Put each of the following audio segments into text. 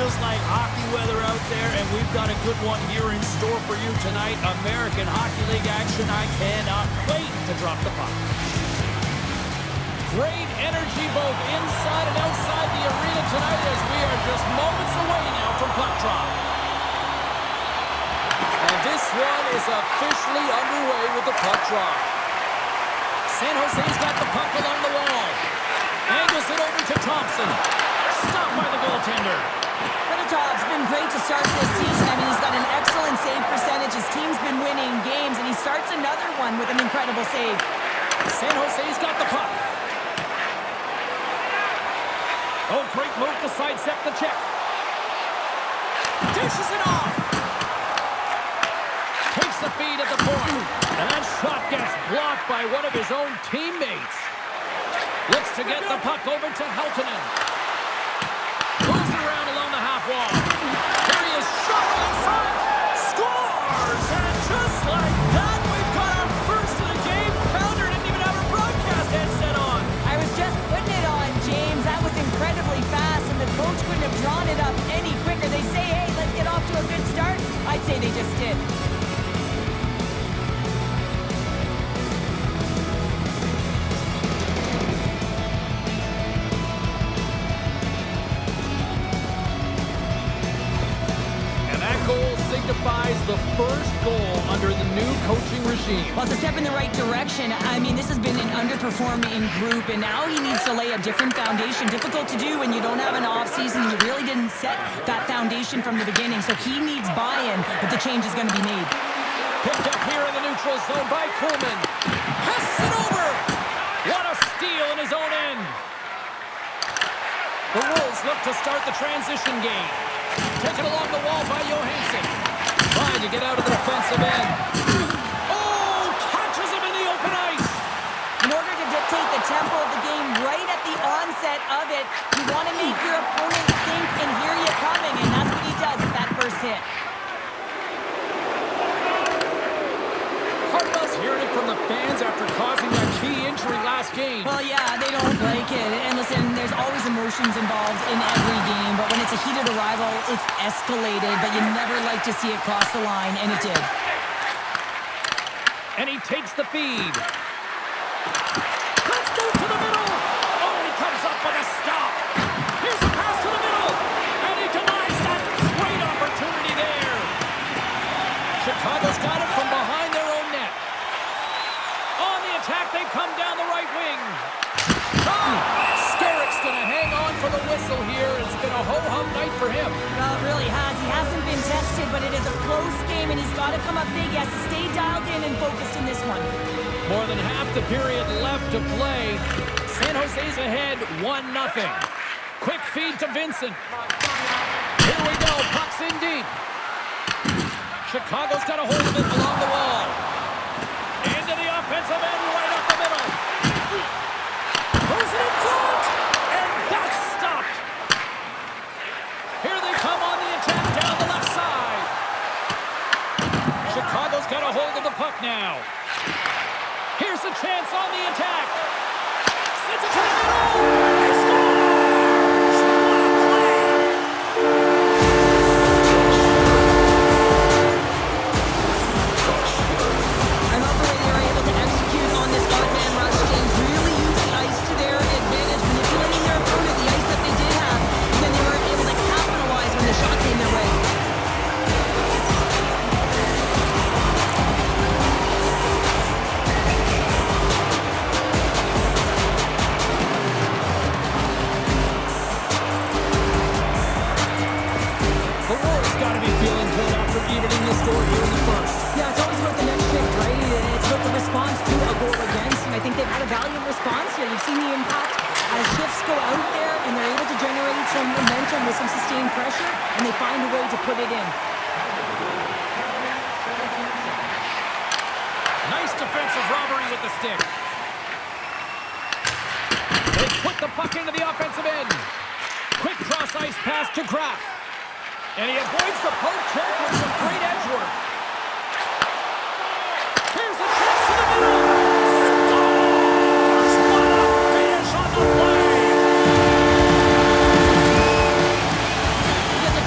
feels like hockey weather out there, and we've got a good one here in store for you tonight. American Hockey League action. I cannot wait to drop the puck. Great energy both inside and outside the arena tonight as we are just moments away now from puck drop. And this one is officially underway with the puck drop. San Jose's got the puck along the wall. Angles it over to Thompson. Stopped by the goaltender. Todd's been great to start this season. I mean, he's got an excellent save percentage. His team's been winning games, and he starts another one with an incredible save. San Jose's got the puck. Oh, great move to sidestep the check. Dishes it off. Takes the feed at the point. And that shot gets blocked by one of his own teammates. Looks to get the puck over to Heltonen. Moves it around along the half wall. Here he is, shot right in front. Scores! And just like that, we've got our first of the game. Pounder didn't even have her broadcast headset on. I was just putting it on, James. That was incredibly fast, and the coach couldn't have drawn it up any quicker. They say, hey, let's get off to a good start. I'd say they just did. Signifies the first goal under the new coaching regime. Well, it's a step in the right direction. I mean, this has been an underperforming group, and now he needs to lay a different foundation. Difficult to do when you don't have an offseason. You really didn't set that foundation from the beginning, so he needs buy-in if the change is going to be made. Picked up here in the neutral zone by Kuhlman. Passes it over. What a steal in his own end. The Wolves look to start the transition game. Taken along the wall by Johansson. Trying to get out of the defensive end. Oh, catches him in the open ice. In order to dictate the tempo of the game right at the onset of it, you want to make your opponent think and hear you coming, and that's what he does with that first hit. Cardinals hearing it from the fans after causing that key injury last game. Well, yeah, they don't like it. And listen, there's always emotions involved in every game, but when it's a heated arrival, it's escalated, but you never like to see it cross the line, and it did. And he takes the feed. Let's move to the middle. Oh, he comes up with a stop. Here's the pass to the middle. And he denies that great opportunity there. Chicago's got it from behind their own net. On the attack, they come down the right wing. Skerrick's going to hang on for the whistle here. It's been a ho-hum night for him. Well, it really has. He hasn't been tested, but it is a close game, and he's got to come up big. He has to stay dialed in and focused in this one. More than half the period left to play. San Jose's ahead 1-0. Quick feed to Vincent. Here we go. Puck's in deep. Chicago's got a hold of it along the wall. Into the offensive end, right up the middle. Who's it in front? And that's stopped. Here they come on the attack down the left side. Chicago's got a hold of the puck now. Here's a chance on the attack. Sends it to the middle. He scores! Evening the score here in the first. Yeah, it's always about the next shift, right? It's about the response to a goal against, and I think they've had a valiant response here. You've seen the impact as shifts go out there, and they're able to generate some momentum with some sustained pressure, and they find a way to put it in. Nice defensive robbery with the stick. They put the puck into the offensive end. Quick cross-ice pass to Graf. And he avoids the poke check with some great edge work. Here's a chance to the middle. Scores! What a finish on the play! He gets a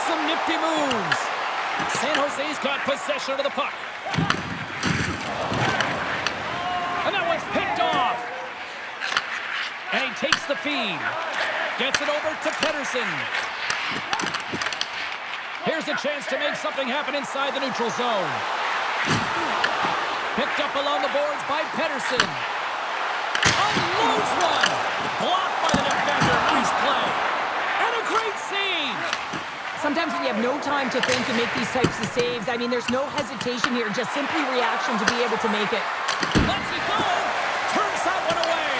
some nifty moves. San Jose's got possession of the puck. And that one's picked off. And he takes the feed. Gets it over to Pettersson. Here's a chance to make something happen inside the neutral zone. Picked up along the boards by Pettersson. Unloads one. Blocked by the defender. Nice play. And a great save. Sometimes when you have no time to think and make these types of saves, I mean, there's no hesitation here, just simply reaction to be able to make it. Lets it go. Turns that one away.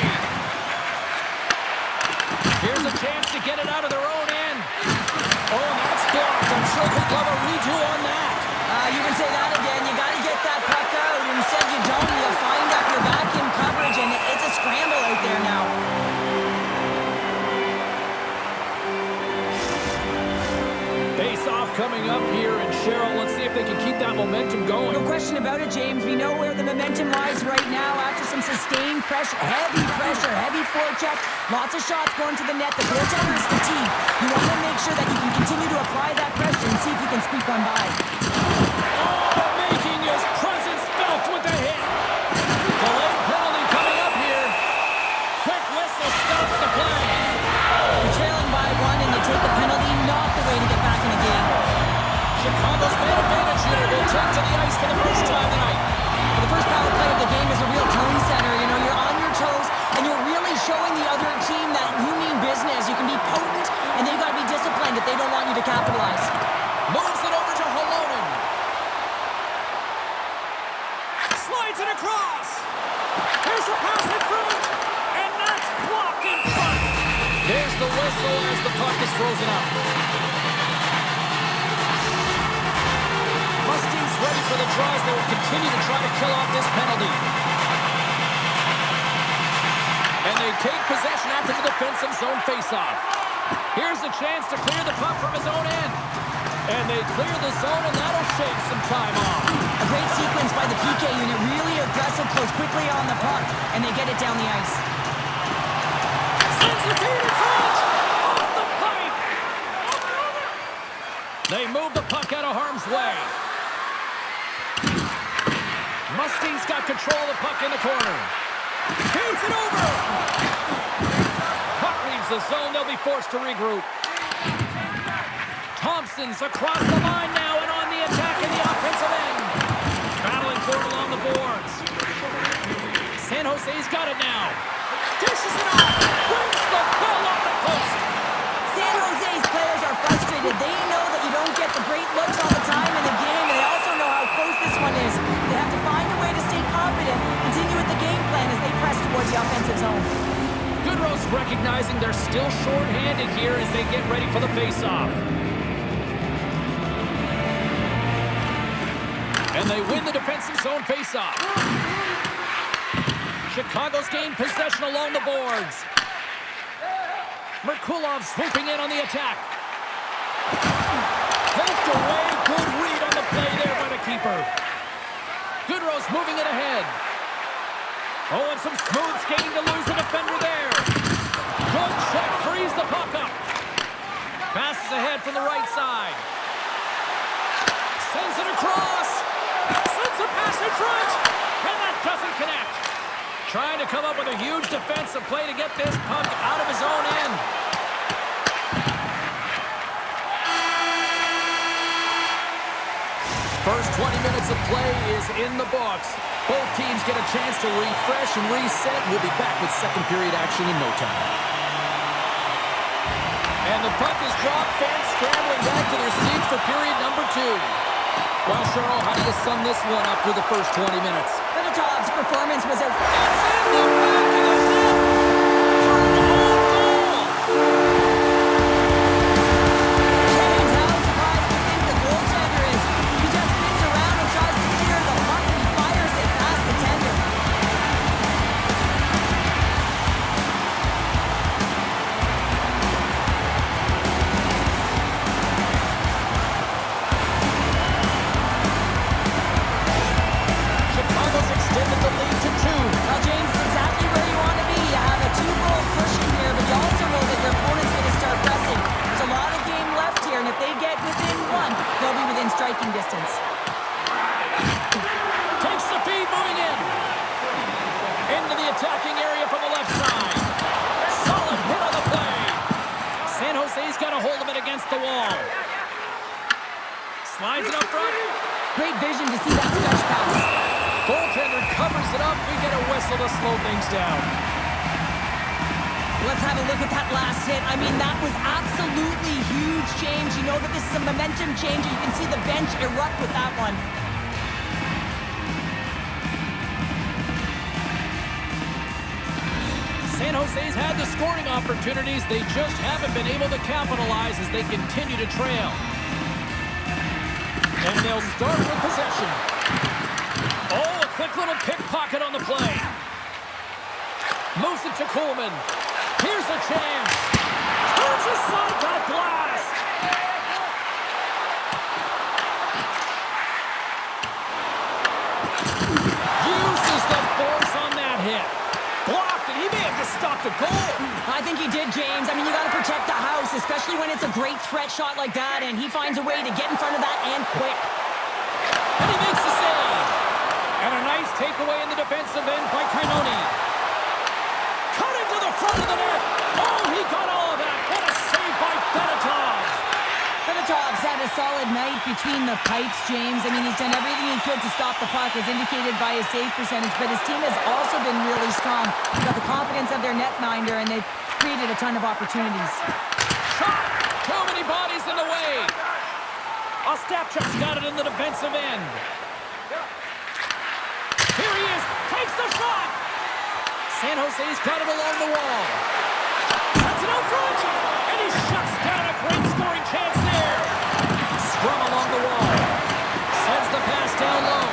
Here's a chance to get it out of their own end. Oh, and that's blocked. I'm sure they'd love a redo on that. You can say that again. You got to get that puck out. Instead, you don't. You find up your back in coverage, and it's a scramble out there now. Face-off coming up here, and Cheryl, let's see if they can keep that momentum going. No question about it, James. We know where the momentum lies right now after some sustained pressure, heavy forecheck, lots of shots going to the net. The goaltender is fatigued. You want to make sure that you can continue to apply that pressure and see if you can squeak one by. Oh, making his presence felt with the hit. Delayed penalty coming up here. Quick whistle stops the play. You're trailing by one and you take the penalty, not the way to get back in a game. Chicago's man advantage unit will take to the ice for the first time tonight. The first power play of the game is a real tone setter. You know, you're on your toes, and you're really showing the other team that you mean business. You can be potent, and they've got to be disciplined if they don't want you to capitalize. Moves it over to Holonen. Slides it across. Here's a pass in front, and that's blocked in front. There's the whistle as the puck is frozen up. Mustangs ready for the draws. They will continue to try to kill off this penalty. And they take possession after the defensive zone faceoff. Here's a chance to clear the puck from his own end. And they clear the zone, and that'll shave some time off. A great sequence by the PK unit, really aggressive, close quickly on the puck, and they get it down the ice. Sends the feed in front! Off the pipe! They move the puck out of harm's way. Mustangs got control of the puck in the corner. Feeds it over! Puck leaves the zone. They'll be forced to regroup. Thompson's across the line now and on the attack in the offensive end. Battling for it along the boards. San Jose's got it now. Dishes it off. Wins the ball off the post. San Jose's players are frustrated. They know that you don't get the great looks all the time in the game, and they also know how close this one is. They have to find a way to stay confident, continue with the game plan as they press towards the offensive zone. Goodrow's recognizing they're still short-handed here as they get ready for the face-off. And they win the defensive zone face-off. Chicago's gained possession along the boards. Merkulov swooping in on the attack. Poked away. Good read on the play there by the keeper. Goodrow's moving it ahead. Oh, and some smooth skating to lose the defender there. Good check. Frees the puck up. Passes ahead from the right side. Sends it across. Sends a pass in front. And that doesn't connect. Trying to come up with a huge defensive play to get this puck out of his own end. First 20 minutes of play is in the books. Both teams get a chance to refresh and reset. We'll be back with second period action in no time. And the puck is dropped. Fans scrambling back to their seats for period number 2. Well, Cheryl, how do you sum this one up through the first 20 minutes? Feditov's performance was It's in the back of the net for an own goal. James, how surprised do you think the goaltender is? He just spins around and tries to clear the puck, and he fires it past the tender. Chicago's extended the lead to 2. Well, James, exactly where you want distance. Takes the feed, moving in. Into the attacking area from the left side. Solid hit on the play. San Jose's got a hold of it against the wall. Slides it up front. Great vision to see that stretch pass. Goaltender covers it up. We get a whistle to slow things down. Let's have a look at that last hit. I mean, that was absolutely huge change. You know that this is a momentum change. You can see the bench erupt with that one. San Jose's had the scoring opportunities. They just haven't been able to capitalize as they continue to trail. And they'll start with possession. Oh, a quick little pickpocket on the play. Moves it to Coleman. Here's a chance. Turns aside that blast. Uses the force on that hit. Blocked, and he may have just stopped a goal. I think he did, James. I mean, you got to protect the house, especially when it's a great threat shot like that, and he finds a way to get in front of that and quick. And he makes the save. And a nice takeaway in the defensive end by Kainoni. Cutting to the front of the net. Oh, he got all of that. What a save by Fedotov. Fedotov's had a solid night between the pipes, James. I mean, he's done everything he could to stop the puck, as indicated by his save percentage, but his team has also been really strong. They've got the confidence of their netminder, and they've created a ton of opportunities. Shot! Too many bodies in the way. Ostapchuk's got it in the defensive end. Here he is. Takes the shot. San Jose's got it along the wall. Sends it out front. And he shuts down a great scoring chance there. Scrum along the wall. Sends the pass down low.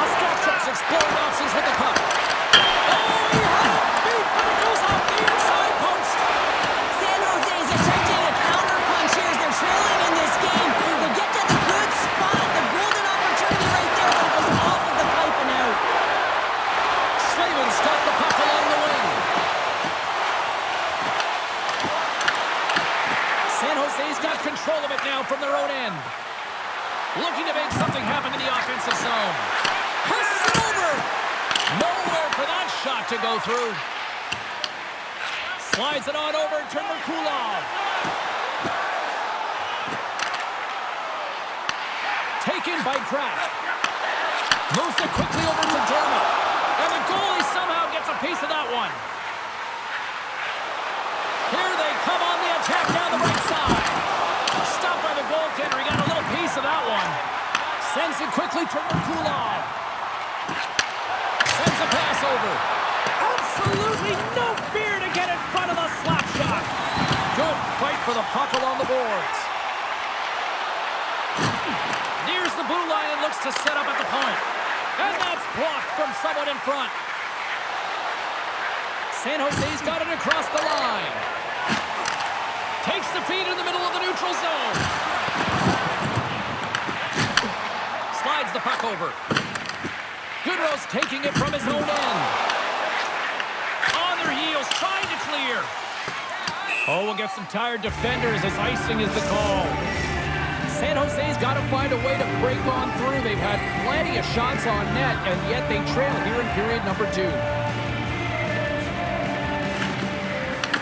Ostapchuk's exploring options with the puck. Oh, he had it beat, but it goes off the inside post. San Jose's attempting a counter-punch here as they're trailing in this game. They get to the good spot, the golden opportunity right there, but it goes off of the pipe and out. Slavin's got the puck along the wing. San Jose's got control of it now from their own end. Looking to make something happen in the offensive zone. Passes it over. Nowhere for that shot to go through. Slides it on over to Merkulov. Taken by Kraft. Moves it quickly over to Dermott. And the goalie somehow gets a piece of that one. Here they come on the attack down the right side. Stopped by the goaltender. He got a little piece of that one. Sends it quickly to Merkulov. Sends a pass over. Absolutely no fear to get in front of the slap shot. Good fight for the puck along the boards. Nears the blue line and looks to set up at the point. And that's blocked from someone in front. San Jose's got it across the line. Takes the feed in the middle of the neutral zone. Slides the puck over. Goodrow's taking it from his own end. On their heels, trying to clear. Oh, we'll get some tired defenders as icing is the call. San Jose's got to find a way to break on through. They've had plenty of shots on net, and yet they trail here in period number 2.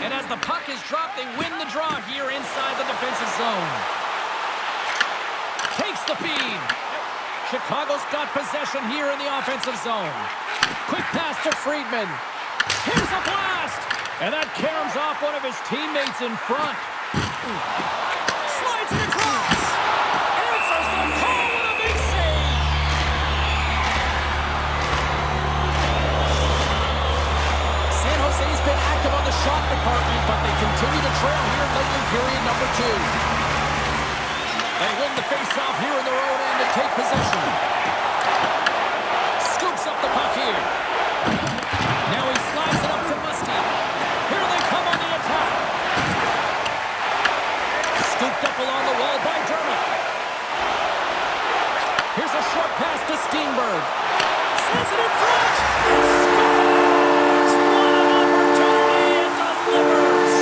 And as the puck is dropped, they win the draw here inside the defensive zone. Takes the feed. Chicago's got possession here in the offensive zone. Quick pass to Friedman. Here's a blast! And that caroms off one of his teammates in front. Slides it across. Answers the call with a big save. San Jose's been active on the shot department, but they continue to trail here late in period number 2. They win the face-off here in their own end and take possession. Scoops up the puck here. Now he slides it up to Muskie. Here they come on the attack. Scooped up along the wall by Dermott. Here's a short pass to Steenberg. Sends it in front. And scores! What an opportunity and delivers!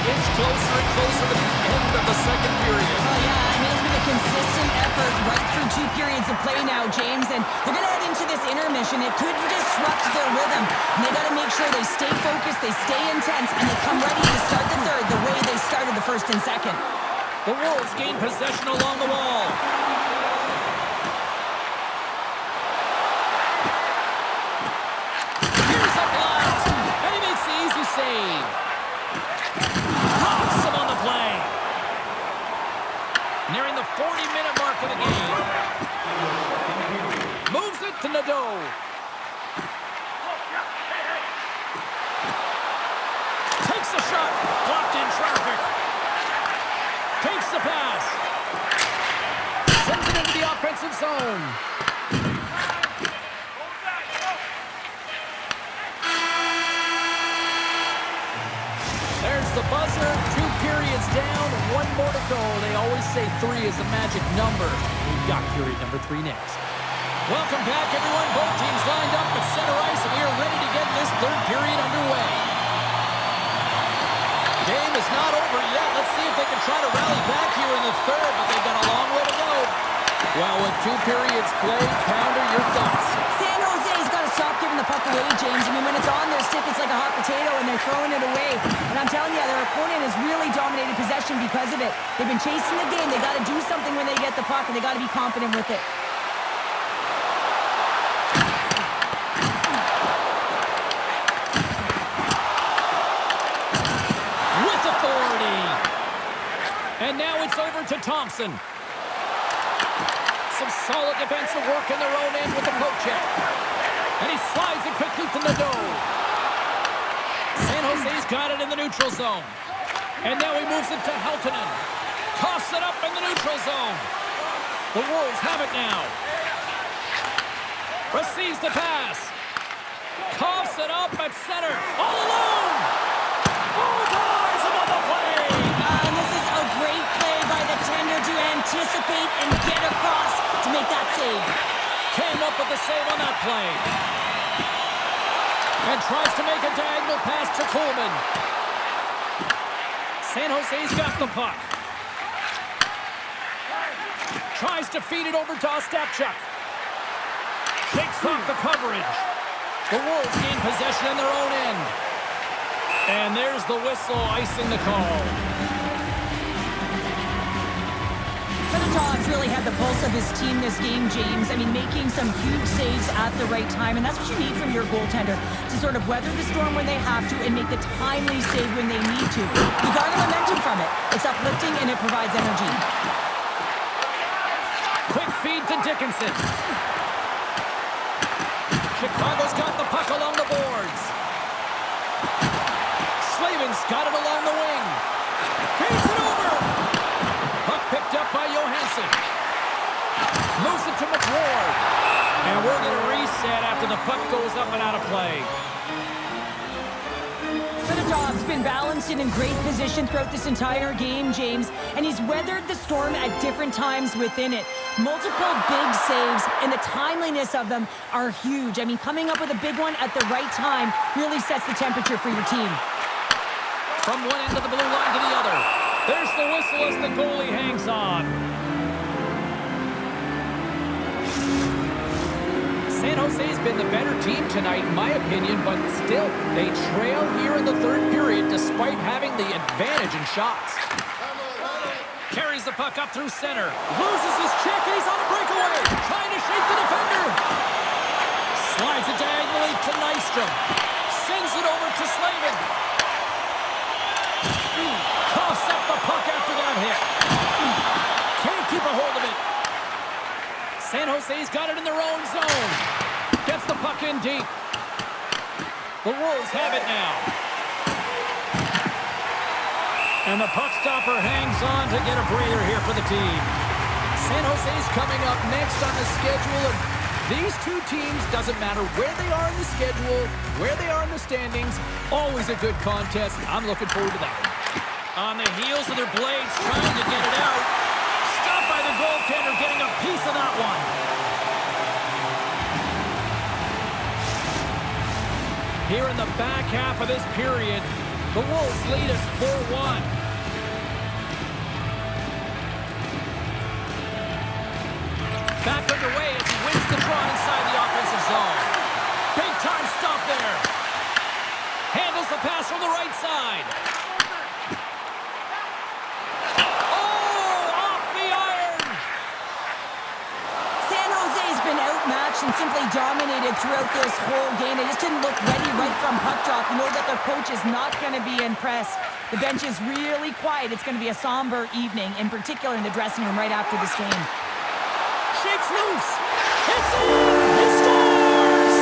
inch closer and closer to the end of the second period. Oh, yeah, I mean, it's been a consistent effort right through 2 periods of play now, James, and they're going to head into this intermission. It could disrupt their rhythm, and they got to make sure they stay focused, they stay intense, and they come ready to start the third the way they started the first and second. The Wolves gain possession along the wall. Here's a blast, and he makes the easy save. Knocks him on the play. Nearing the 40-minute mark of the game. Moves it to Nadeau. Takes a shot. Blocked in traffic. Takes the pass. Sends it into the offensive zone. There's the buzzer. 2 periods down. 1 more to go. They always say 3 is the magic number. We've got period number 3 next. Welcome back, everyone. Both teams lined up at center ice, and we are ready to get this third period underway. Game is not over yet. Let's see if they can try to rally back here in the third, but they've got a long way to go. Well, with 2 periods played, Pounder, your thoughts? San Jose's got to stop giving the puck away, James. I mean, when it's on their stick, it's like a hot potato, and they're throwing it away. And I'm telling you, their opponent has really dominated possession because of it. They've been chasing the game. They got to do something when they get the puck, and they got to be confident with it. And now it's over to Thompson. Some solid defensive work in their own end with the poke check. And he slides it quickly to Nadeau. San Jose's got it in the neutral zone. And now he moves it to Heltonen. Coughs it up in the neutral zone. The Wolves have it now. Receives the pass. Coughs it up at center. All alone. Oh, dies him on the play. And this is a great play by the tender to anticipate and get across to make that save. Came up with the save on that play. And tries to make a diagonal pass to Coleman. San Jose's got the puck. Tries to feed it over to Ostapchuk. Shakes off the coverage. The Wolves gain possession in their own end. And there's the whistle icing the call. Todd's really had the pulse of his team this game, James. I mean, making some huge saves at the right time, and that's what you need from your goaltender, to sort of weather the storm when they have to and make the timely save when they need to. You garner momentum from it. It's uplifting, and it provides energy. Quick feed to Dickinson. Chicago's got the puck along the boards. Slavin's got it along the wing. Feeds it over. Puck picked up by Johansson. Moves it to McWard. And we're going to reset after the puck goes up and out of play. Fedottov's been balanced and in great position throughout this entire game, James, and he's weathered the storm at different times within it. Multiple big saves, and the timeliness of them are huge. I mean, coming up with a big one at the right time really sets the temperature for your team. From one end of the blue line to the other. There's the whistle as the goalie hangs on. San Jose's been the better team tonight, in my opinion, but still, they trail here in the third period despite having the advantage in shots. Carries the puck up through center. Loses his check, and he's on a breakaway. Trying to shake the defender. Slides it diagonally to Nystrom. Sends it over to Slavin. Coughs up the puck after that hit. Can't keep a hold of it. San Jose's got it in their own zone. Gets the puck in deep. The Wolves have it now. And the puck stopper hangs on to get a breather here for the team. San Jose's coming up next on the schedule. And these two teams, doesn't matter where they are in the schedule, where they are in the standings, always a good contest. I'm looking forward to that. On the heels of their blades, trying to get it out. Stopped by the goaltender, getting a piece of that one. Here in the back half of this period, The Wolves lead us 4-1. Back underway as he wins the draw inside the offensive zone. Big time stop there. Handles the pass from the right side. Oh, off the iron. San Jose's been outmatched and simply dominated throughout this whole game. They just didn't look ready right from puck drop. You know that their coach is not going to be impressed. The bench is really quiet. It's going to be a somber evening, in particular in the dressing room right after this game. Shakes loose. It's in. He scores.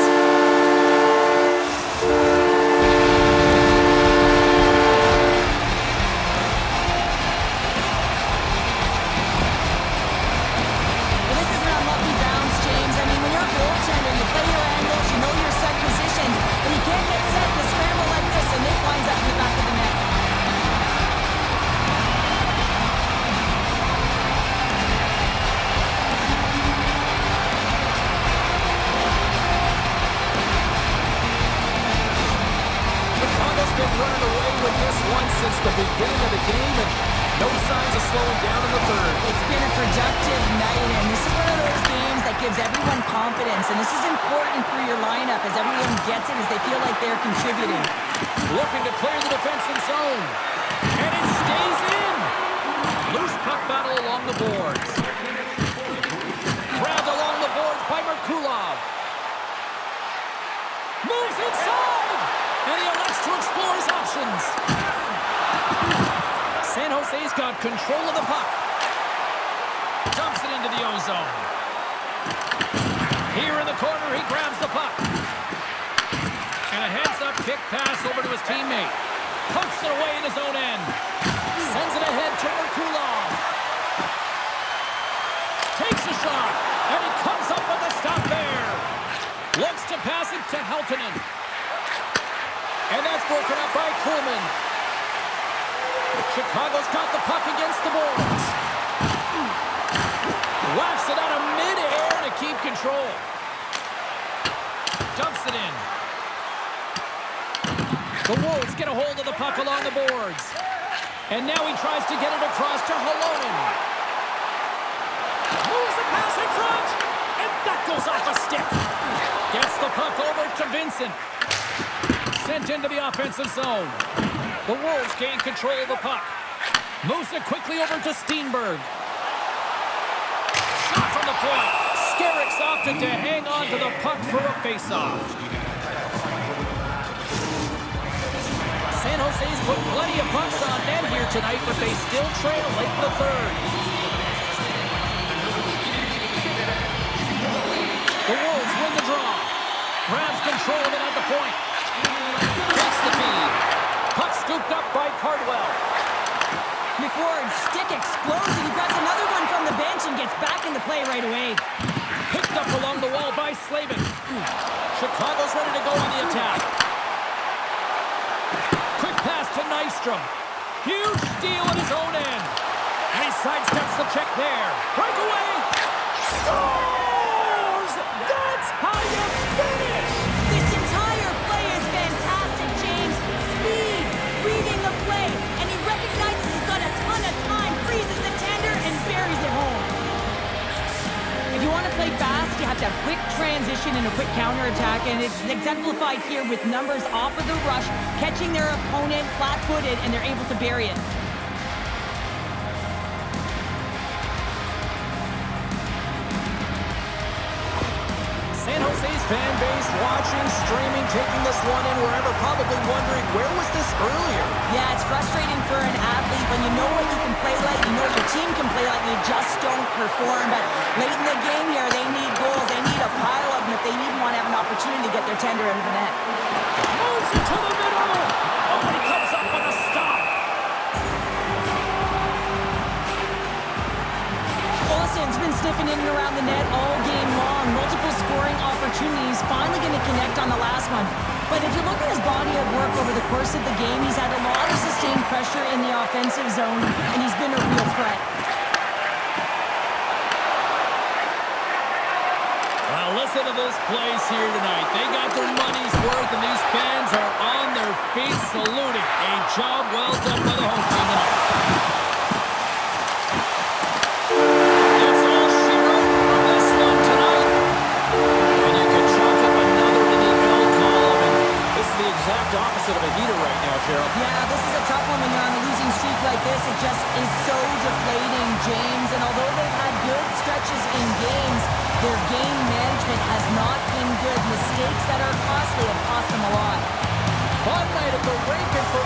Well, this is an unlucky bounce, James. I mean, when you're a goaltender, you play your angles, you know your set positions, but you can't get set to scramble like this, and it winds up in the back of the net. Been running away with this one since the beginning of the game, and no signs of slowing down in the third. It's been a productive night, and this is one of those games that gives everyone confidence, and this is important for your lineup as everyone gets it, as they feel like they're contributing. Looking to clear the defensive zone, and it stays in. Loose puck battle along the boards. Grabbed along the boards by Merkulov. Moves inside, and he elects to explore his options. San Jose's got control of the puck. Dumps it into the O-zone. Here in the corner, he grabs the puck. And a heads-up kick pass over to his teammate. Pumps it away in his own end. Sends it ahead to Merkulov. Takes a shot, and he comes up with a stop there. Looks to pass it to Heltonen. And that's broken up by Kuhlman. Chicago's got the puck against the boards. Whacks it out of midair to keep control. Dumps it in. The Wolves get a hold of the puck along the boards. And now he tries to get it across to Halonen. Moves the pass in front. And that goes off a stick. Gets the puck over to Vincent. Sent into the offensive zone. The Wolves gain control of the puck. Moves it quickly over to Steenberg. Shot from the point. Skerrick's opted to hang on to the puck for a face-off. San Jose's put plenty of pucks on net here tonight, but they still trail late in the third. The Wolves win the draw. Grabs control of it at the point. Takes the feed. Puck scooped up by Cardwell. McWard's stick explodes, and he grabs another one from the bench and gets back in the play right away. Picked up along the wall by Slavin. Chicago's ready to go on the attack. Quick pass to Nystrom. Huge steal at his own end. And he sidesteps the check there. Breakaway. Scores! That's how you finish! This entire play is fantastic, James. Speed, reading the play, and he recognizes he's got a ton of time, freezes the tender, and buries it home. If you want to play fast, you have to have quick transition and a quick counterattack, and it's exemplified here with numbers off of the rush, catching their opponent flat-footed, and they're able to bury it. San Jose's fan base watching, streaming, taking this one in wherever, probably wondering, where was this earlier? Yeah, it's frustrating for an athlete when you know what you can play like, you know your team can play like, you just don't perform. But late in the game here, they need goals. They need a pile of them if they even want to have an opportunity to get their tender into the net. Moves it to the middle. Oh, he comes up with a stop. Olsen's been sniffing in and around the net all game long. Multiple scoring opportunities. Finally going to connect on the last one. But if you look at his body of work over the course of the game, he's had a lot of sustained pressure in the offensive zone, and he's been a real threat. Well, Well, listen to this place here tonight. They got their money's worth, and these fans are on their feet saluting. A job well done by the home team tonight. That's all she wrote from this one tonight. And you can chalk up another to the L column. And this is the exact opposite of a heater right now, Cheryl. Yeah, this is a tough one when you're on a losing streak like this. It just is so deflating, James. And although they've had good stretches in games, their game management has not been good. Mistakes that are costly have cost them a lot. Fun night at the rink, and for